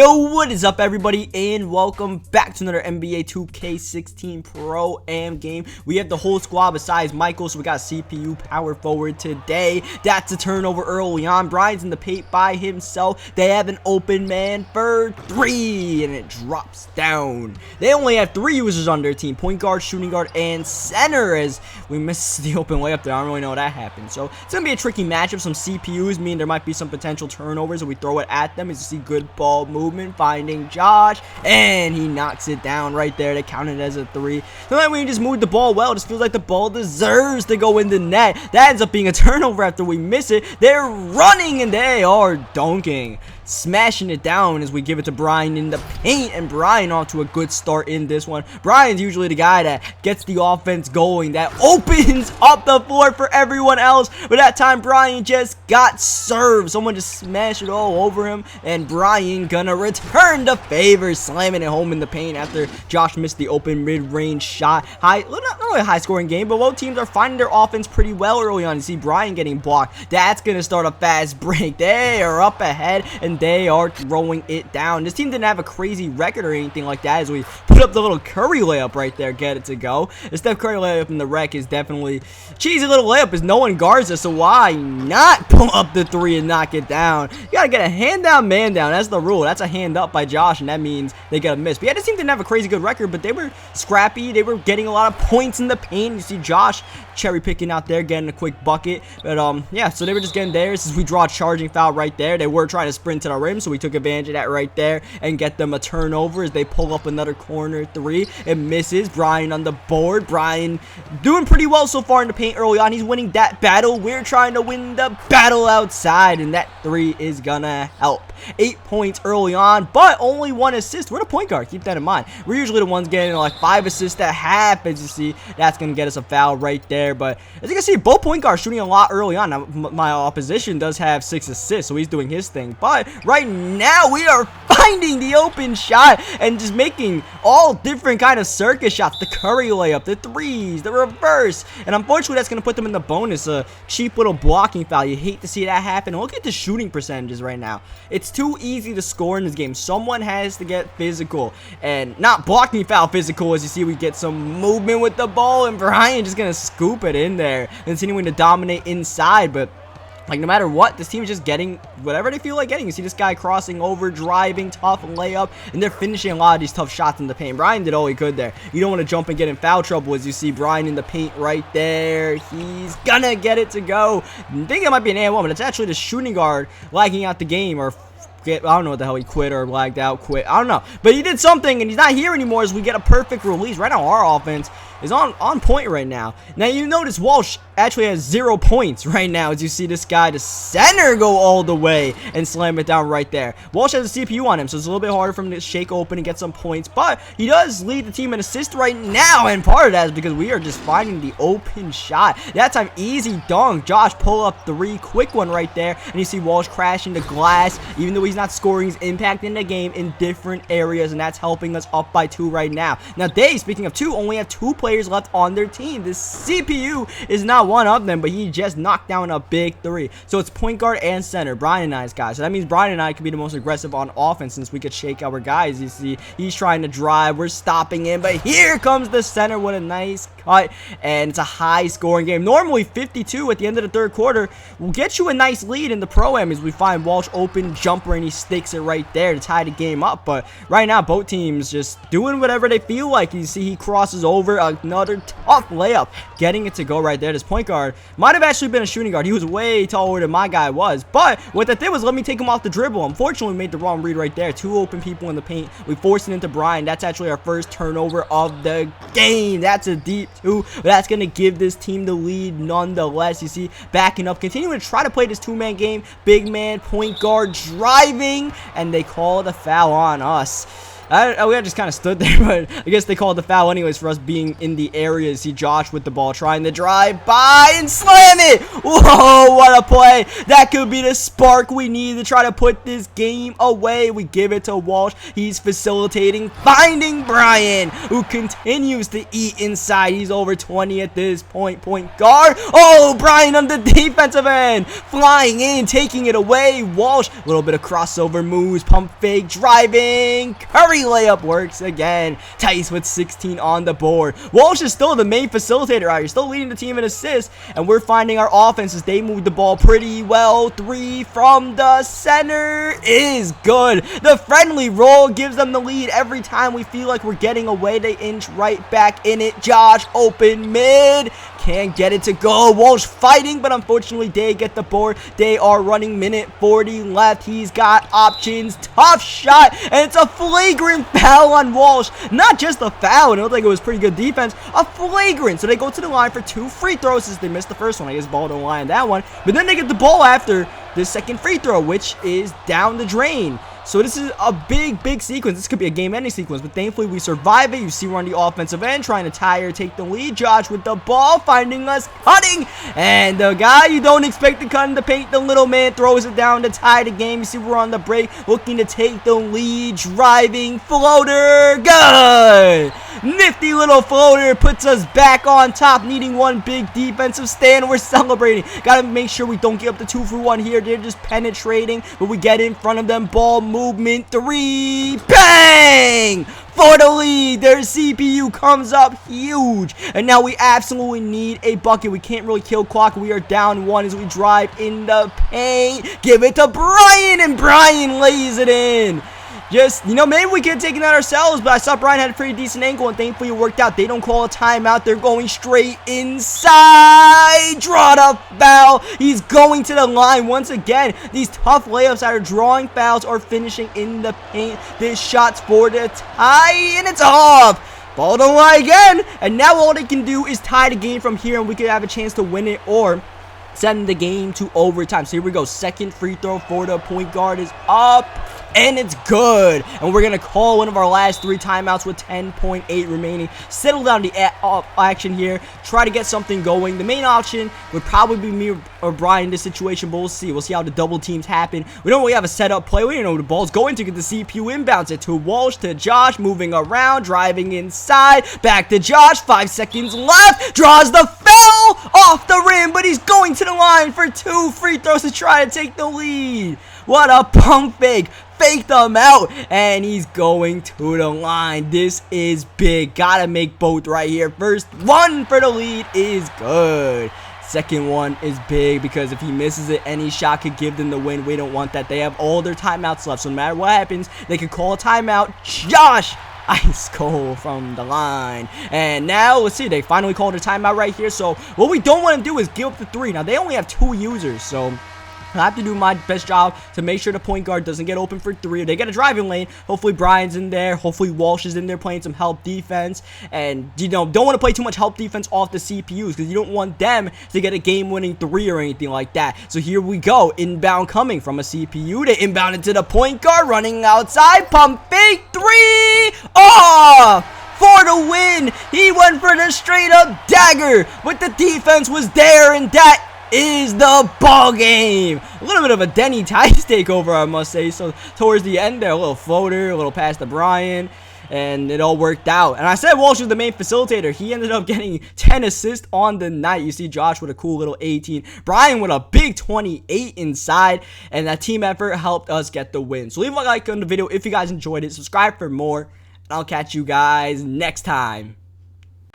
Yo, what is up everybody, and welcome back to another NBA 2K16 Pro-Am game. We have the whole squad besides Michael, so we got CPU power forward today. That's a turnover early on. Brian's in the paint by himself. They have an open man for three, and it drops down. They only have 3 users on their team: point guard, shooting guard, and center, as we missed the open layup there. I don't really know how that happened. So it's going to be a tricky matchup. Some CPUs mean there might be some potential turnovers, and we throw it at them as you see good ball movement, finding Josh, and he knocks it down right there to count it as a 3. Sometimes when you just move the ball well, it just feels like the ball deserves to go in the net. That ends up being a turnover after we miss it. They're running and they are dunking, smashing it down as we give it to Brian in the paint, and Brian off to a good start in this one. Brian's usually the guy that gets the offense going, that opens up the floor for everyone else, but that time Brian just got served. Someone just smashed it all over him, and Brian gonna return the favor, slamming it home in the paint after Josh missed the open mid-range shot. Not really a high-scoring game, but both teams are finding their offense pretty well early on. You see Brian getting blocked. That's gonna start a fast break. They are up ahead, and they are throwing it down. This team didn't have a crazy record or anything like that, as we put up the little Curry layup right there, get it to go. The Steph Curry layup in the rec is definitely cheesy little layup, as no one guards us, so why not pull up the 3 and knock it down? You gotta get a hand down, man down. That's the rule. That's a hand up by Josh, and that means they got a miss. But yeah, this team didn't have a crazy good record, but they were scrappy. They were getting a lot of points in the paint. You see Josh cherry picking out there, getting a quick bucket. But yeah, so they were just getting theirs as we draw a charging foul right there. They were trying to sprint to the rim, so we took advantage of that right there and get them a turnover as they pull up another corner 3. It misses. Brian on the board. Brian doing pretty well so far in the paint early on. He's winning that battle. We're trying to win the battle outside, and that 3 is gonna help. 8 points early on, but only 1 assist. We're the point guard. Keep that in mind. We're usually the ones getting like 5 assists at half, as you see. That's going to get us a foul right there. But as you can see, both point guards shooting a lot early on. Now, my opposition does have 6 assists, so he's doing his thing. But right now, we are finding the open shot and just making all different kind of circus shots. The Curry layup, the 3s, the reverse. And unfortunately, that's going to put them in the bonus. A cheap little blocking foul. You hate to see that happen. Look at the shooting percentages right now. It's too easy to score in this game. Someone has to get physical, and not blocking foul physical. As you see, we get some movement with the ball, and Brian just gonna scoop it in there, continuing to dominate inside. But like, no matter what, this team is just getting whatever they feel like getting. You see this guy crossing over, driving, tough layup, and they're finishing a lot of these tough shots in the paint. Brian did all he could there. You don't want to jump and get in foul trouble, as you see Brian in the paint right there. He's gonna get it to go. I think it might be an and one, but it's actually the shooting guard lagging out the game, or I don't know what the hell, he quit or lagged out, quit. I don't know. But he did something, and he's not here anymore, as we get a perfect release. Right now, our offense is on point right now. Now, you notice Walsh actually has 0 points right now, as you see this guy, the center, go all the way and slam it down right there. Walsh has a CPU on him, so it's a little bit harder for him to shake open and get some points, but he does lead the team in assists right now, and part of that is because we are just finding the open shot. That time, easy dunk. Josh pull up 3, quick one right there, and you see Walsh crashing the glass. Even though he's not scoring, he's impacting the game in different areas, and that's helping us up by 2 right now. Now, they, speaking of 2, only have 2 players left on their team. This CPU is not one of them, but he just knocked down a big 3. So it's point guard and center, Brian and I's guys. So that means Brian and I can be the most aggressive on offense, since we could shake our guys. You see, he's trying to drive. We're stopping him, but here comes the center with a nice cut, and it's a high scoring game. Normally 52 at the end of the 3rd quarter will get you a nice lead in the Pro-Am, as we find Walsh open jumper, and he sticks it right there to tie the game up. But right now, both teams just doing whatever they feel like. You see, he crosses over, another tough layup, getting it to go right there. This point guard might have actually been a shooting guard. He was way taller than my guy was, but what that did was let me take him off the dribble. Unfortunately, we made the wrong read right there. 2 open people in the paint. We forced it into Brian. That's actually our first turnover of the game. That's a deep 2, but that's going to give this team the lead nonetheless. You see, backing up, continuing to try to play this 2-man game. Big man, point guard, driving, and they call the foul on us. We just kind of stood there, but I guess they called the foul anyways for us being in the area. See Josh with the ball trying to drive by and slam it. Whoa, what a play. That could be the spark we need to try to put this game away. We give it to Walsh. He's facilitating, finding Brian, who continues to eat inside. He's over 20 at this point. Point guard. Oh, Brian on the defensive end. Flying in, taking it away. Walsh, a little bit of crossover moves, pump fake, driving. Curry layup works again. Tice with 16 on the board. Walsh is still the main facilitator out here, still leading the team in assists, and we're finding our offenses. They move the ball pretty well. 3 from the center is good. The friendly roll gives them the lead. Every time we feel like we're getting away, they inch right back in it. Josh open mid. Can't get it to go. Walsh fighting, but unfortunately they get the board. They are running minute 40 left. He's got options. Tough shot, and it's a flagrant foul on Walsh. Not just a foul, and it looked like it was pretty good defense. A flagrant. So they go to the line for 2 free throws since they missed the first one. I guess ball don't lie on that one. But then they get the ball after the second free throw, which is down the drain. So this is a big sequence. This could be a game-ending sequence, but thankfully we survive it. You see we're on the offensive end trying to tie or take the lead. Josh with the ball, finding us, cutting, and the guy you don't expect to cut in the paint, the little man, throws it down to tie the game. You see we're on the break, looking to take the lead, driving, floater, good! Nifty little floater puts us back on top, needing one big defensive stand. We're celebrating. Gotta make sure we don't get up to 2 for 1 here. They're just penetrating, but we get in front of them. Ball movement, 3, bang! For the lead. Their CPU comes up huge, and now we absolutely need a bucket. We can't really kill clock. We are down 1 as we drive in the paint. Give it to Brian, and Brian lays it in. Just, you know, maybe we could have taken that ourselves, but I saw Brian had a pretty decent angle, and thankfully it worked out. They don't call a timeout. They're going straight inside. Draw the foul. He's going to the line once again. These tough layups either drawing fouls or finishing in the paint. This shot's for the tie, and it's off. Ball don't lie again, and now all they can do is tie the game from here, and we could have a chance to win it or send the game to overtime. So here we go. Second free throw for the point guard is up, and it's good. And we're going to call one of our last 3 timeouts with 10.8 remaining. Settle down the action here. Try to get something going. The main option would probably be me or Brian in this situation, but we'll see. We'll see how the double teams happen. We don't really have a setup play. We don't know where the ball's going to get the CPU inbounds it to Walsh, to Josh, moving around, driving inside, back to Josh. 5 seconds left. Draws the foul off the rim, but he's going to the line for 2 free throws to try to take the lead. What a pump fake. Faked them out, and he's going to the line. This is big. Gotta make both right here. First one for the lead is good. Second one is big because if he misses it, any shot could give them the win. We don't want that. They have all their timeouts left, so no matter what happens, they can call a timeout. Josh, ice cold from the line. And now, let's see, they finally called a timeout right here. So what we don't want to do is give up the 3. Now, they only have 2 users, so I have to do my best job to make sure the point guard doesn't get open for 3. If they get a driving lane, hopefully Brian's in there. Hopefully Walsh is in there playing some help defense. And, you know, don't want to play too much help defense off the CPUs because you don't want them to get a game-winning 3 or anything like that. So here we go. Inbound coming from a CPU. They inbound it to the point guard. Running outside. Pump fake. 3. Off! For the win. He went for the straight-up dagger. But the defense was there, and that is the ball game. A little bit of a Denny Tice takeover, I must say. So towards the end there, a little floater, a little pass to Brian, and it all worked out. And I said Walsh was the main facilitator. He ended up getting 10 assists on the night. You see Josh with a cool little 18, Brian with a big 28 inside, and that team effort helped us get the win. So leave a like on the video if you guys enjoyed it. Subscribe for more, and I'll catch you guys next time.